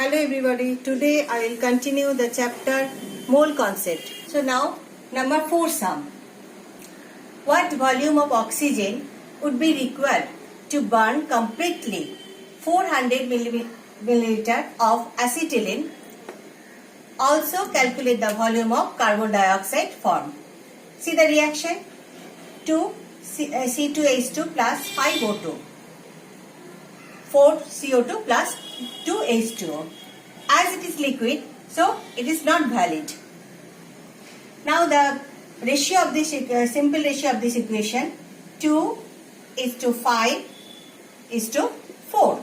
Hello everybody, today I will continue the chapter mole concept. So now number 4 sum. What volume of oxygen would be required to burn completely 400 milliliter of acetylene? Also calculate the volume of carbon dioxide formed. See the reaction, 2 C2H2 plus 5 O2. 4 CO2 plus 2 H2O. As it is liquid, so it is not valid. Now the ratio of this simple ratio of this equation, 2:5:4.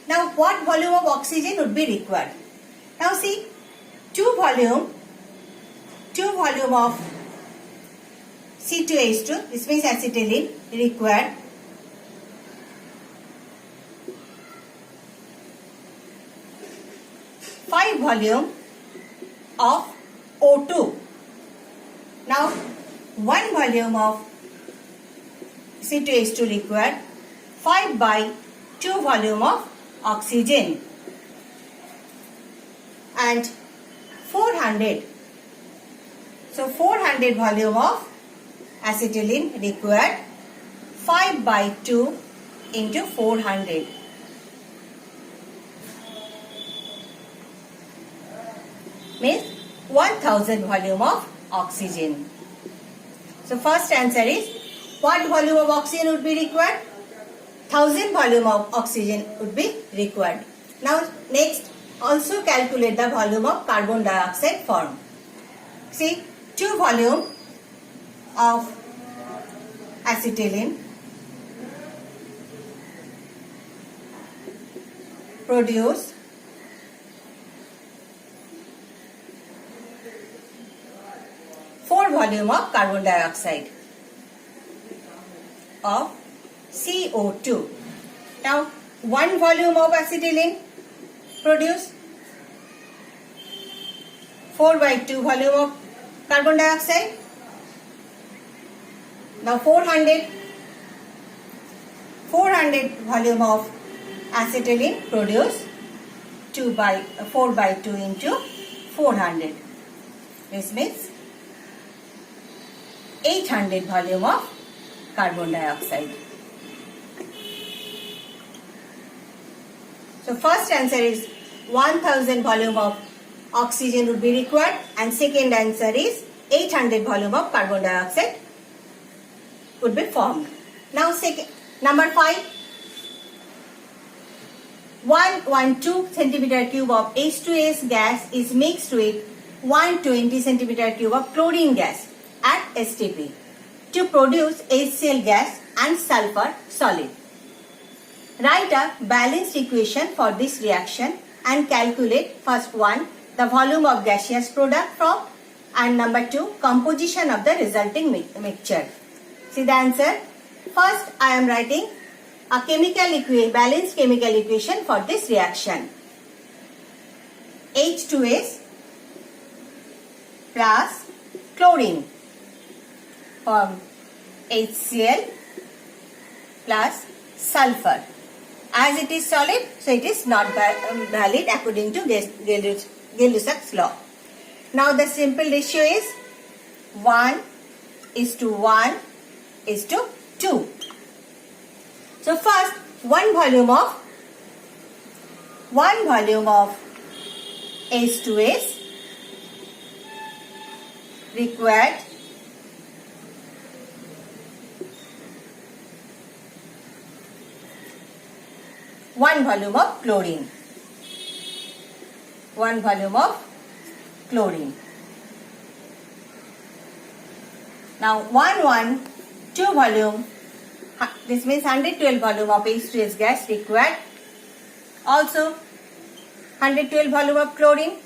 Now what volume of oxygen would be required? Now see, 2 volume of C2H2, this means acetylene, required 5 volume of O2. Now 1 volume of C2H2 required 5 by 2 volume of oxygen, and 400. So 400 volume of acetylene required 5 by 2 into 400. Means 1000 volume of oxygen. So first answer is, what volume of oxygen would be required? 1000 volume of oxygen would be required. Now next, also calculate the volume of carbon dioxide formed. See, 2 volume of acetylene produce 4 volume of carbon dioxide of CO2. Now 1 volume of acetylene produce 4 by 2 volume of carbon dioxide. Now 400 volume of acetylene produce 4 by 2 into 400. This means 800 volume of carbon dioxide. So first answer is 1000 volume of oxygen would be required, and second answer is 800 volume of carbon dioxide would be formed. Now number 5, 112 centimeter cube of H2S gas is mixed with 120 centimeter cube of chlorine gas at STP to produce HCl gas and sulfur solid. Write a balanced equation for this reaction and calculate first one, the volume of gaseous product from, and number 2, composition of the resulting mixture. See the answer. First I am writing a balanced chemical equation for this reaction. H2S plus chlorine form HCl plus sulfur. As it is solid, so it is not valid according to Gay-Lussac's law. Now the simple ratio is 1:1:2. So first, 1 volume of H2S required 1 volume of chlorine. 1 volume of chlorine. Now 2 volume, this means 112 volume of H2S gas required. Also 112 volume of chlorine.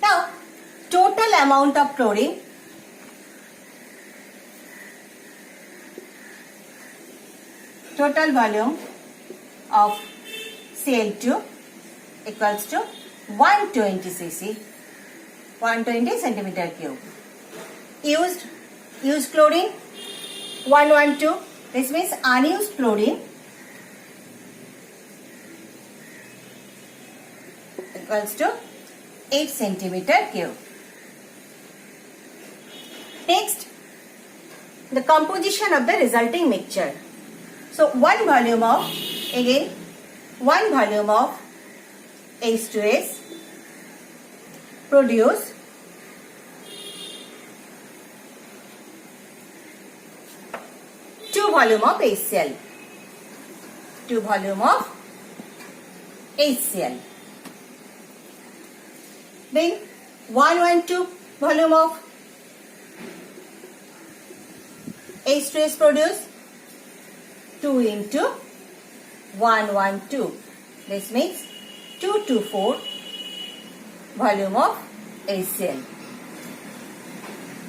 Now total amount of chlorine, total volume of Cl2 equals to 120 cc, 120 centimeter cube. Used chlorine 112. This means unused chlorine equals to 8 centimeter cube. Next, the composition of the resulting mixture. So one volume of H2S produce two volume of HCl. Two volume of HCl. Then 112 volume of H2S produce 2 into 112. This makes 224 volume of HCl.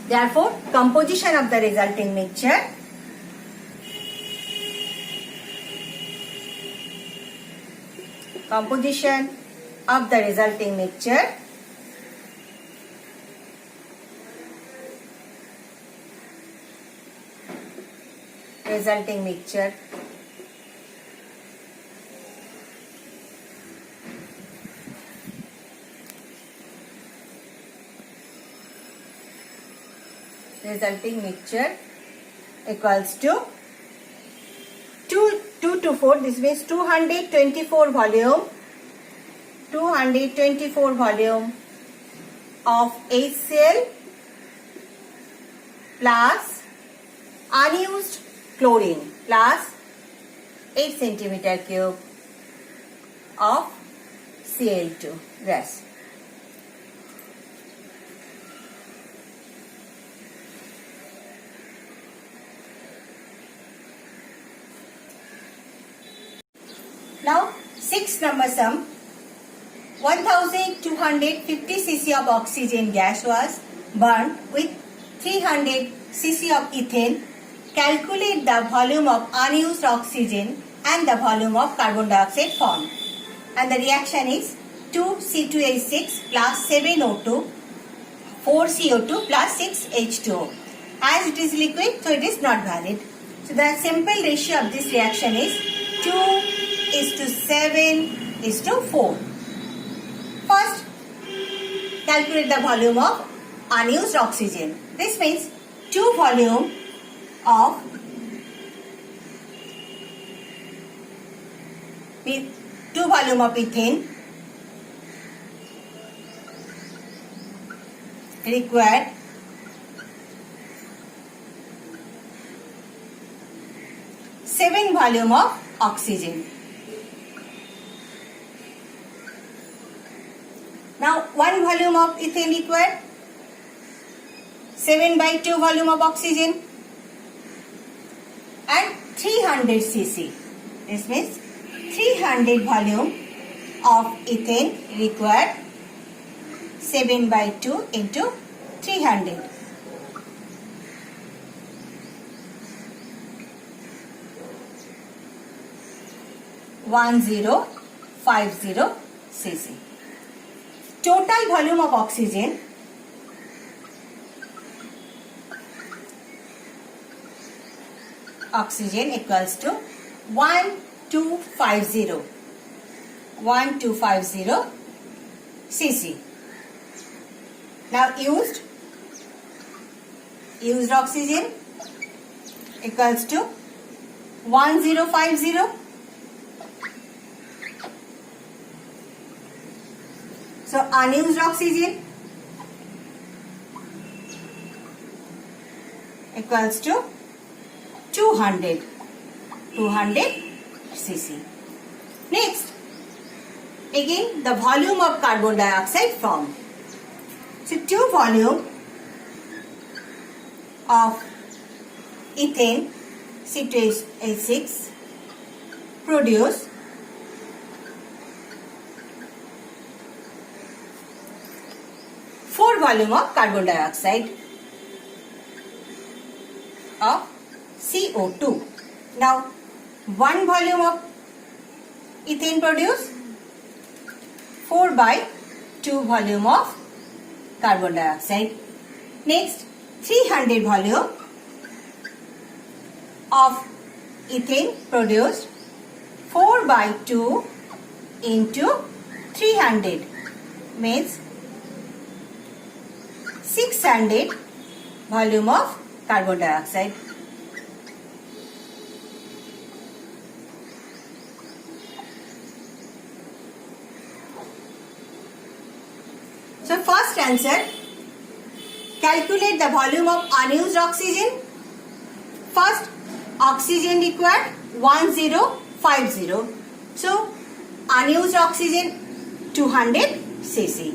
Therefore, composition of the resulting mixture equals to 2 to 4. This means 224 volume of HCl plus unused chlorine plus 8 centimeter cube of Cl2 gas. Now, 6th number sum. 1250 cc of oxygen gas was burned with 300 cc of ethane. Calculate the volume of unused oxygen and the volume of carbon dioxide formed. And the reaction is 2C2H6 plus 7O2, 4CO2 plus 6H2O. As it is liquid, so it is not valid. So the simple ratio of this reaction is 2:7:4. First, calculate the volume of unused oxygen. This means 2 volume of ethane required 7 volume of oxygen. Now 1 volume of ethane required 7/2 volume of oxygen and 300 cc. This means 300 volume of ethane required 7/2 into 300. 1050 cc. Total volume of oxygen equals to 1250 cc. Now used oxygen equals to 1050. So unused oxygen equals to 200 cc. Next, again the volume of carbon dioxide formed. So 2 volume of ethane C2H6 produce 4 volume of carbon dioxide of CO2. Now 1 volume of ethane produce 4/2 volume of carbon dioxide. Next, 300 volume of ethane produced 4/2 into 300. means 600 volume of carbon dioxide. So first answer, calculate the volume of unused oxygen. First, oxygen required 1050. So unused oxygen 200 cc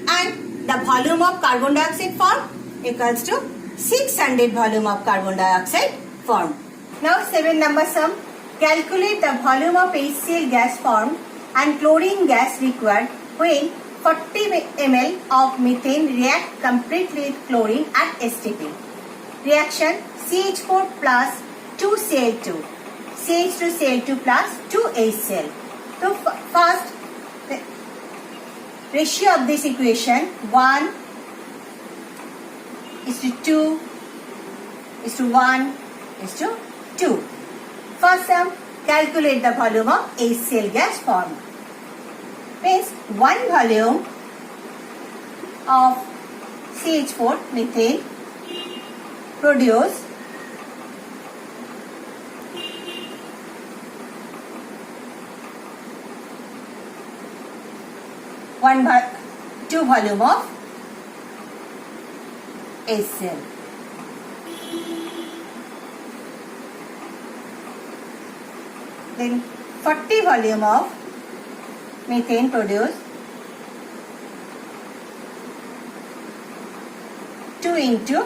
and the volume of carbon dioxide formed equals to 600 volume of carbon dioxide formed. Now 7 number sum, calculate the volume of HCl gas formed and chlorine gas required when 40 ml of methane react completely with chlorine at STP. Reaction CH4 plus 2Cl2, CH2Cl2 plus 2HCl. So first, the ratio of this equation 1 is to 2 is to 1 is to 2. First sum, calculate the volume of HCl gas formed. Means 1 volume of CH4 methane produce 2 volume of HCl. Then 40 volume of methane produced 2 into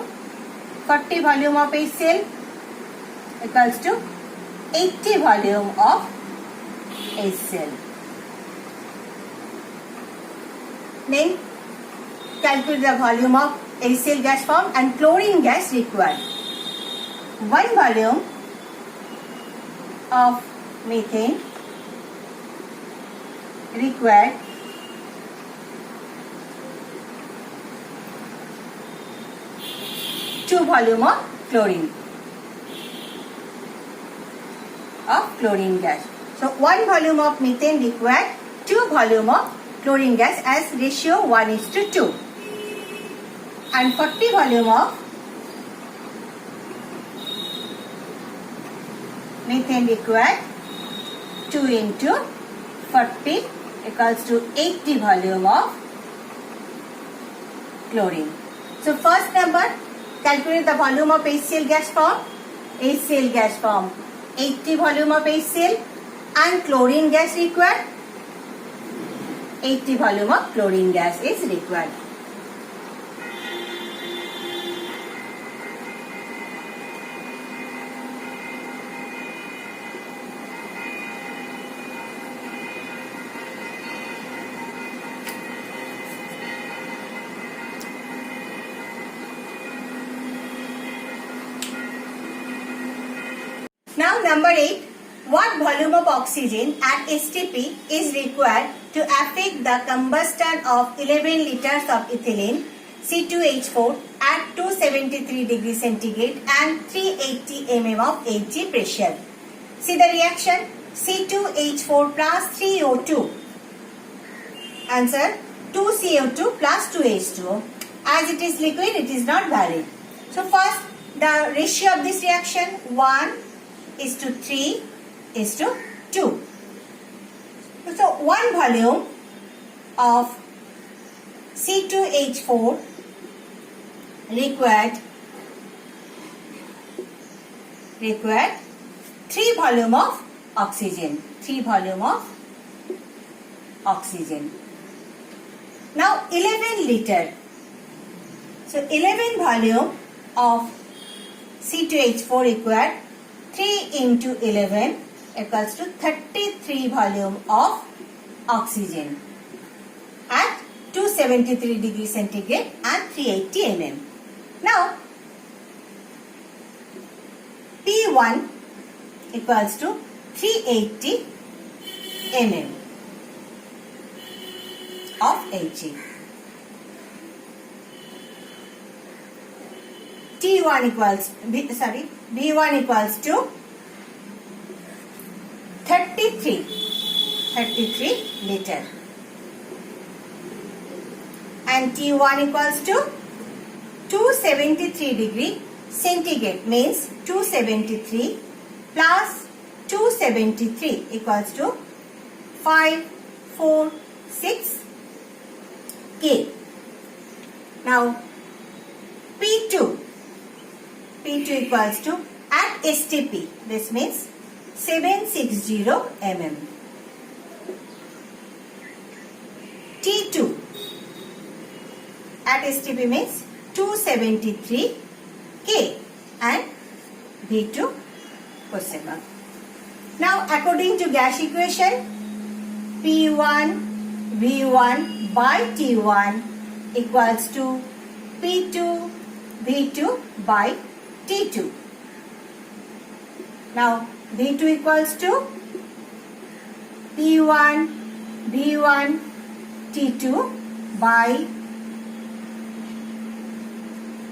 40 volume of HCl equals to 80 volume of HCl. Then calculate the volume of HCl gas formed and chlorine gas required. 1 volume of methane required 2 volume of chlorine gas. So 1 volume of methane required 2 volume of chlorine gas as ratio 1 is to 2. And 40 volume of methane required 2 into 40 equals to 80 volume of chlorine. So first number, calculate the volume of HCl gas formed. HCl gas formed 80 volume of HCl and chlorine gas required 80 volume of chlorine gas is required. Now number 8, what volume of oxygen at STP is required to affect the combustion of 11 liters of ethylene C2H4 at 273 degrees centigrade and 380 mm of Hg pressure? See the reaction, C2H4 plus 3O2. Answer, 2CO2 plus 2H2O. As it is liquid, it is not valid. So first, the ratio of this reaction 1 is to 3 is to 2. So 1 volume of C2H4 required 3 volume of oxygen. 3 volume of oxygen. Now 11 liter. So 11 volume of C2H4 required 3 into 11 equals to 33 volume of oxygen at 273 degrees centigrade and 380 mm. Now P1 equals to 380 mm of Hg. B1 equals to 33 liter. and T1 equals to 273 degree centigrade, means 273 plus 273 equals to 546 K. Now P2 equals to at STP, this means 760 mm. T2 at STP means 273 K and V2 question mark. Now according to gas equation, P1 V1 by T1 equals to P2 V2 by T2. Now V2 equals to P1 V1 T2 by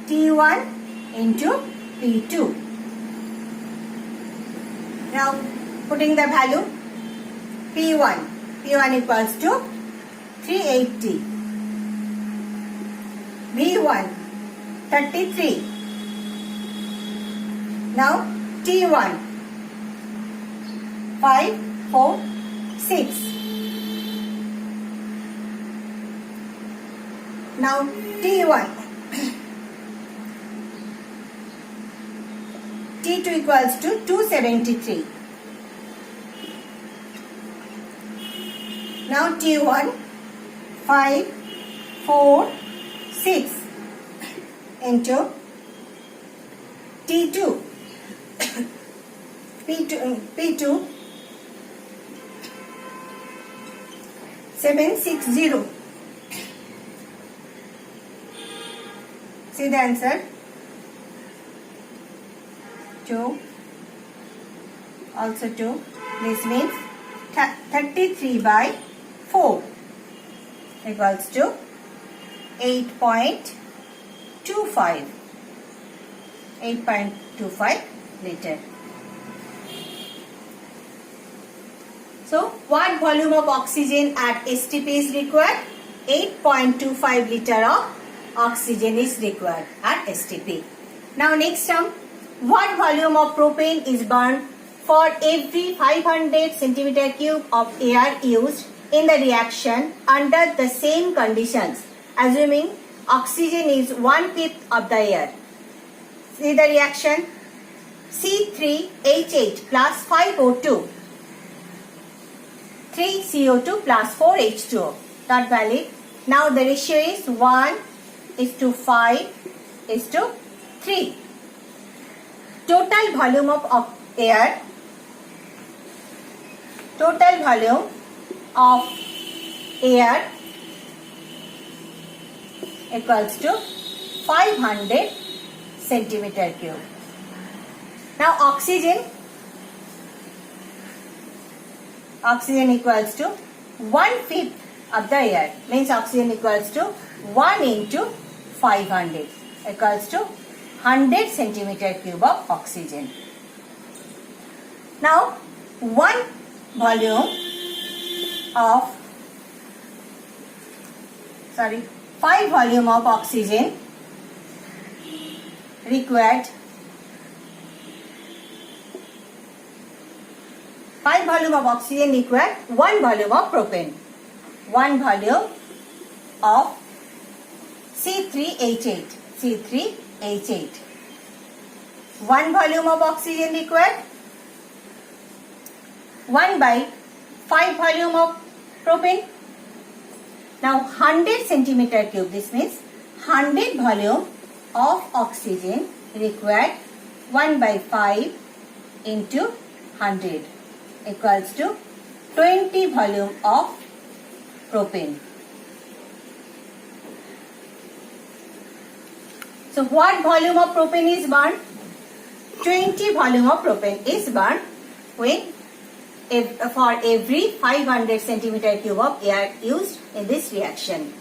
T1 into P2. Now putting the value, P1 equals to 380, V1 33. Now T1 546. Now T1 T2 equals to 273. Now T1 546 into T2 P2 760. See the answer, 2, also 2. This means 33 by 4 equals to 8.25 liter. So what volume of oxygen at STP is required? 8.25 liter of oxygen is required at STP. Now next term, what volume of propane is burned for every 500 centimeter cube of air used in the reaction under the same conditions, assuming oxygen is 1/5 of the air. See the reaction, C3H8 plus 5O2, 3CO2 plus 4H2O, not valid. Now the ratio is 1:5:3. Total volume of air, equals to 500 centimeter cube. Now oxygen equals to 1/5 of the air, means oxygen equals to 1 into 500 equals to 100 centimeter cube of oxygen. Now 5 volume of oxygen required, 5 volume of oxygen required 1 volume of propane, 1 volume of C3H8, 1 volume of oxygen required 1 by 5 volume of propane. Now 100 centimeter cube, this means 100 volume of oxygen required 1 by 5 into 100 equals to 20 volume of propane. So what volume of propane is burned? 20 volume of propane is burned for every 500 centimeter cube of air used in this reaction.